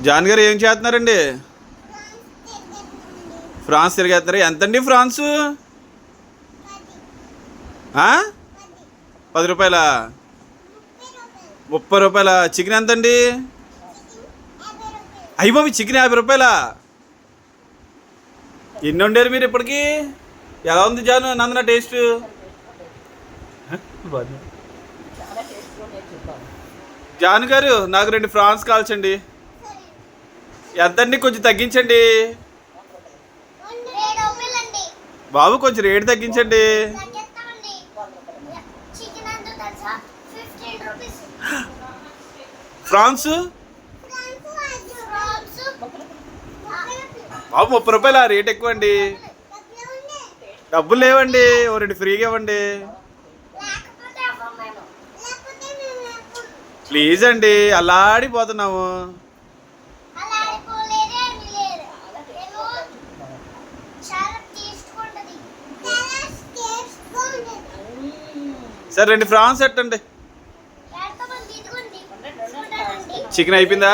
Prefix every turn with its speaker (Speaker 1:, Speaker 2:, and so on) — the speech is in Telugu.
Speaker 1: జాన్ గారు ఏం చేస్తున్నారండి? ఫ్రాన్స్ తిరిగేస్తున్నారు. ఎంతండి ఫ్రాన్సు? 10 రూపాయలా? 30 రూపాయల. చికెన్ ఎంతండి? అయ్యి బాబు, చికెన్ 50 రూపాయలా? ఎన్ని వండారు మీరు ఇప్పటికి? ఎలా ఉంది జాను నందన టేస్ట్? జాను గారు నాకు 2 ఫ్రాన్స్ కాల్చండి. ఎంతండి? కొంచెం తగ్గించండి బాబు, కొంచెం రేటు తగ్గించండి. ఫ్రాన్స్ బాబు 30 రూపాయల. రేట్ ఎక్కువ అండి. డబ్బులు లేవండి, ఓ 2 ఫ్రీగా ఇవ్వండి ప్లీజ్ అండి. అల్లాడిపోతున్నాము. సరే 2 ఫ్రాన్స్ ఎట్టండి. చికెన్ అయిపోయిందా?